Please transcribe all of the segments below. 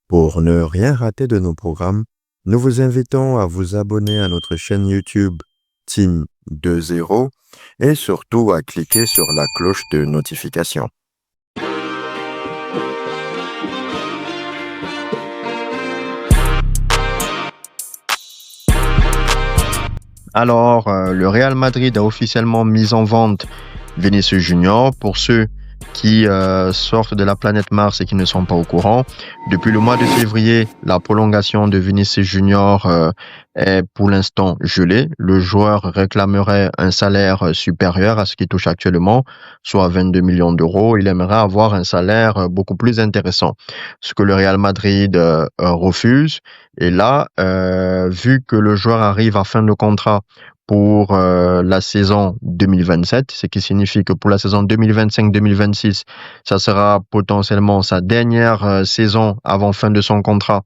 Pour ne rien rater de nos programmes, nous vous invitons à vous abonner à notre chaîne YouTube Team 2.0 et surtout à cliquer sur la cloche de notification. Alors, le Real Madrid a officiellement mis en vente Vinicius Junior. Pour ceux qui sortent de la planète Mars et qui ne sont pas au courant, depuis le mois de février, la prolongation de Vinicius Junior est pour l'instant gelée. Le joueur réclamerait un salaire supérieur à ce qu'il touche actuellement, soit 22 millions d'euros. Il aimerait avoir un salaire beaucoup plus intéressant, ce que le Real Madrid refuse. Et là, vu que le joueur arrive à fin de contrat pour la saison 2027, ce qui signifie que pour la saison 2025-2026, ça sera potentiellement sa dernière saison avant fin de son contrat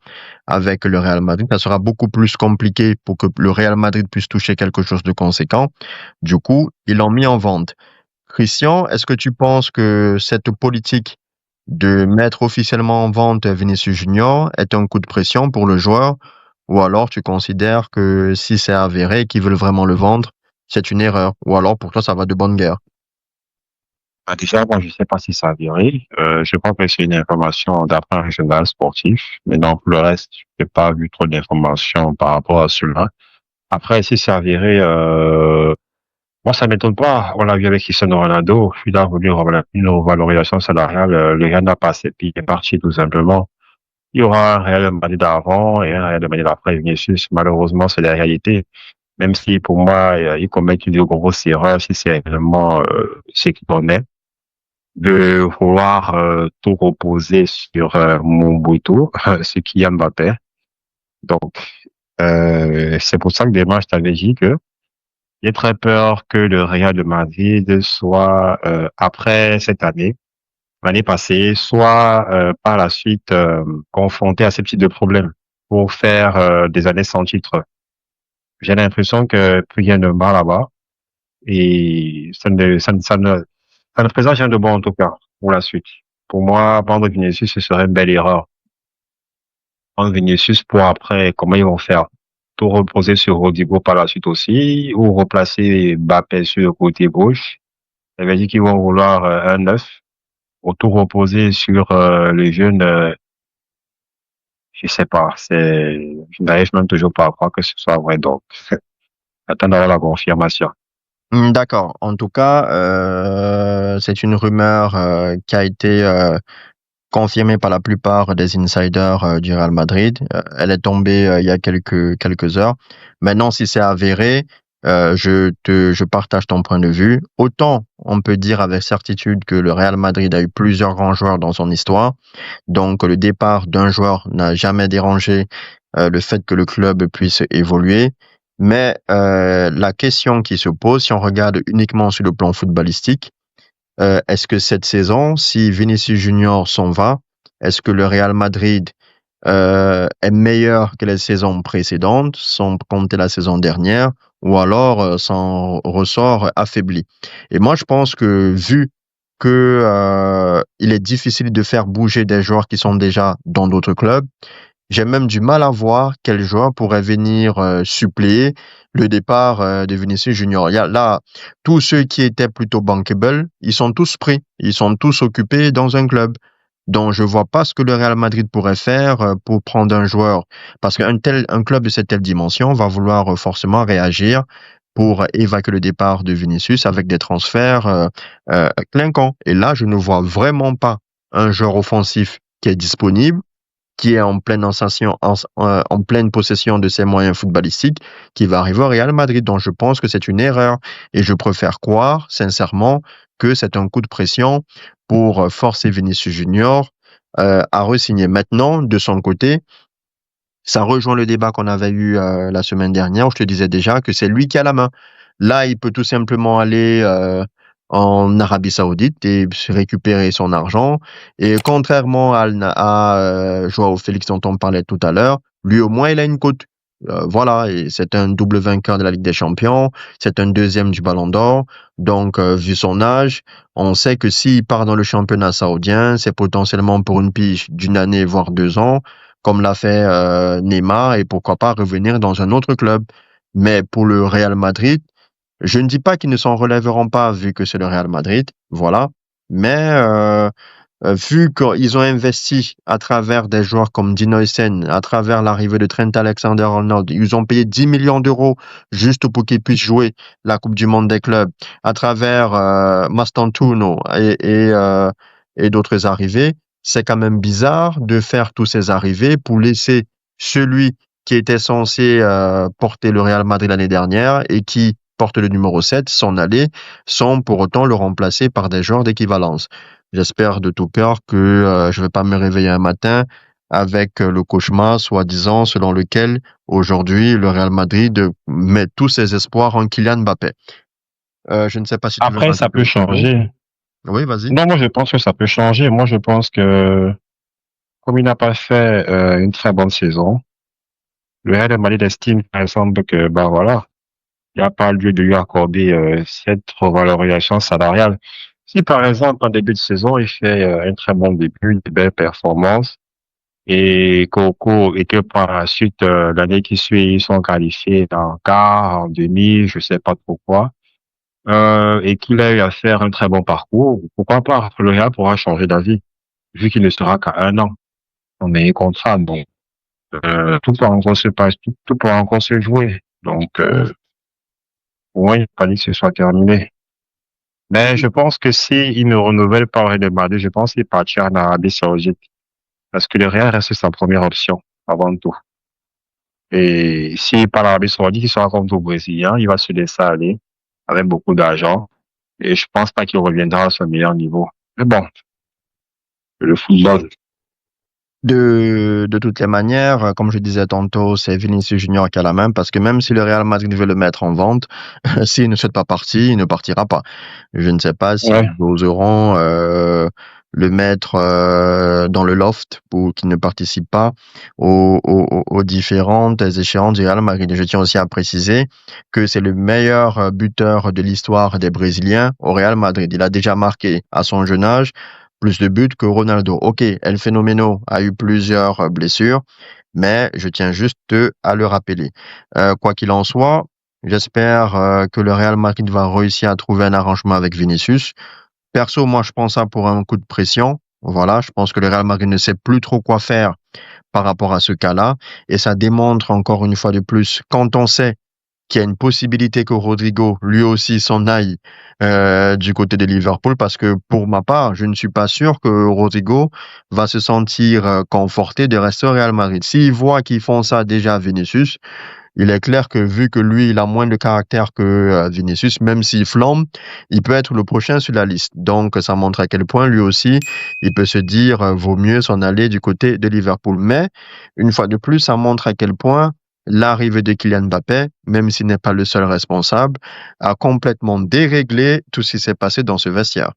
avec le Real Madrid. Ça sera beaucoup plus compliqué pour que le Real Madrid puisse toucher quelque chose de conséquent. Du coup, ils l'ont mis en vente. Christian, est-ce que tu penses que cette politique de mettre officiellement en vente Vinicius Junior est un coup de pression pour le joueur, ou alors tu considères que si c'est avéré et qu'ils veulent vraiment le vendre, c'est une erreur, ou alors pour toi ça va de bonne guerre? Déjà, moi, je sais pas si ça a viré. Je crois que c'est une information d'après un journal sportif. Mais non, pour le reste, je n'ai pas vu trop d'informations par rapport à cela. Après, si c'est avéré, moi, ça m'étonne pas. On l'a vu avec Cristiano Ronaldo. Il a voulu une revalorisation salariale. Le gars n'a pas accepté. Il est parti, tout simplement. Il y aura un Real Madrid avant et un Real Madrid après Vinicius. Malheureusement, c'est la réalité. Même si, pour moi, il commet une grosse erreur, si c'est vraiment ce qu'il en est, de vouloir tout reposer sur Mobutu, ce qui est Mbappé. Donc, c'est pour ça que demain, je t'avais dit que j'ai très peur que le Real de Madrid soit, après cette année, l'année passée, soit par la suite confronté à ce type de problèmes pour faire des années sans titre. J'ai l'impression que plus rien ne va là-bas et ça ne présente rien de bon en tout cas pour la suite. Pour moi, vendre Vinicius, ce serait une belle erreur. Vendre Vinicius pour après, comment ils vont faire? Tout reposer sur Rodrigo par la suite aussi, ou replacer Mbappé sur le côté gauche. Ça veut dire qu'ils vont vouloir un neuf, ou tout reposer sur le jeune, je sais pas, je n'arrive même toujours pas à croire que ce soit vrai, donc, attendre la confirmation. D'accord. En tout cas, c'est une rumeur qui a été confirmée par la plupart des insiders du Real Madrid. Elle est tombée il y a quelques heures. Maintenant, si c'est avéré, je partage ton point de vue. Autant on peut dire avec certitude que le Real Madrid a eu plusieurs grands joueurs dans son histoire. Donc, le départ d'un joueur n'a jamais dérangé le fait que le club puisse évoluer. Mais la question qui se pose, si on regarde uniquement sur le plan footballistique, est-ce que cette saison, si Vinicius Junior s'en va, est-ce que le Real Madrid est meilleur que les saisons précédentes, sans compter la saison dernière, ou alors s'en ressort affaibli? Et moi, je pense que vu que il est difficile de faire bouger des joueurs qui sont déjà dans d'autres clubs, j'ai même du mal à voir quel joueur pourrait venir suppléer le départ de Vinicius Junior. Il y a là, tous ceux qui étaient plutôt bankable, ils sont tous pris, ils sont tous occupés dans un club. Donc, je vois pas ce que le Real Madrid pourrait faire pour prendre un joueur. Parce un club de cette telle dimension va vouloir forcément réagir pour évacuer le départ de Vinicius avec des transferts clinquants. Et là, je ne vois vraiment pas un joueur offensif qui est disponible, qui est en pleine possession de ses moyens footballistiques, qui va arriver au Real Madrid. Donc, je pense que c'est une erreur. Et je préfère croire, sincèrement, que c'est un coup de pression pour forcer Vinicius Junior à re-signer. Maintenant, de son côté, ça rejoint le débat qu'on avait eu la semaine dernière, où je te disais déjà que c'est lui qui a la main. Là, il peut tout simplement aller en Arabie Saoudite et récupérer son argent. Et contrairement à Joao Félix dont on parlait tout à l'heure, lui au moins il a une cote. Voilà, et c'est un double vainqueur de la Ligue des Champions, c'est un deuxième du Ballon d'Or. Donc, vu son âge, on sait que s'il part dans le championnat saoudien, c'est potentiellement pour une pige d'une année, voire 2 ans. comme l'a fait Neymar, et pourquoi pas revenir dans un autre club. Mais pour le Real Madrid, je ne dis pas qu'ils ne s'en relèveront pas vu que c'est le Real Madrid, voilà. Mais vu qu'ils ont investi à travers des joueurs comme Dino Essène, à travers l'arrivée de Trent Alexander-Arnold, ils ont payé 10 millions d'euros juste pour qu'ils puissent jouer la Coupe du Monde des clubs, à travers Mastantuono et d'autres arrivées. C'est quand même bizarre de faire tous ces arrivées pour laisser celui qui était censé porter le Real Madrid l'année dernière et qui porte le numéro 7 s'en aller sans pour autant le remplacer par des joueurs d'équivalence. J'espère de tout cœur que je vais pas me réveiller un matin avec le cauchemar, soi-disant, selon lequel aujourd'hui le Real Madrid met tous ses espoirs en Kylian Mbappé. Je ne sais pas si tu veux Après, ça rajouter peut autre chose. changer. Oui, vas-y. Non, moi, je pense que ça peut changer. Moi, je pense que, comme il n'a pas fait une très bonne saison, le Real Madrid estime, par exemple, que, ben voilà, il n'y a pas lieu de lui accorder cette revalorisation salariale. Si, par exemple, en début de saison, il fait un très bon début, de belles performances, et que par la suite, l'année qui suit, ils sont qualifiés en quart, en demi, je sais pas trop quoi, et qu'il a eu à faire un très bon parcours, pourquoi pas? Le Real pourra changer d'avis, vu qu'il ne sera qu'à 1 an. On est contrat, donc tout peut encore se passer, tout peut encore se jouer. Donc, oui, il fallait que ce soit terminé. Mais je pense que s'il ne renouvelle pas Real Madrid, je pense qu'il partira en Arabie Saoudite. Parce que le Real reste sa première option, avant tout. Et s'il part en Arabie Saoudite, il sera comme tout Brésilien, il va se laisser aller avec beaucoup d'argent. Et je pense pas qu'il reviendra à son meilleur niveau. Mais bon, le football. De toutes les manières, comme je disais tantôt, c'est Vinicius Junior qui a la main parce que même si le Real Madrid veut le mettre en vente, s'il ne souhaite pas partir, il ne partira pas. Je ne sais pas s'ils Ouais. oseront le mettre dans le loft pour qu'il ne participe pas aux différentes échéances du Real Madrid. Je tiens aussi à préciser que c'est le meilleur buteur de l'histoire des Brésiliens au Real Madrid. Il a déjà marqué à son jeune âge plus de buts que Ronaldo. Ok, El Fenomeno a eu plusieurs blessures, mais je tiens juste à le rappeler. Quoi qu'il en soit, j'espère que le Real Madrid va réussir à trouver un arrangement avec Vinicius. Perso, moi, je pense ça pour un coup de pression. Voilà, je pense que le Real Madrid ne sait plus trop quoi faire par rapport à ce cas-là. Et ça démontre encore une fois de plus, quand on sait qu'il y a une possibilité que Rodrigo, lui aussi, s'en aille du côté de Liverpool, parce que pour ma part, je ne suis pas sûr que Rodrigo va se sentir conforté de rester au Real Madrid. S'il voit qu'ils font ça déjà à Vinicius, il est clair que vu que lui, il a moins de caractère que Vinicius, même s'il flambe, il peut être le prochain sur la liste. Donc, ça montre à quel point lui aussi, il peut se dire, vaut mieux s'en aller du côté de Liverpool. Mais, une fois de plus, ça montre à quel point l'arrivée de Kylian Mbappé, même s'il n'est pas le seul responsable, a complètement déréglé tout ce qui s'est passé dans ce vestiaire.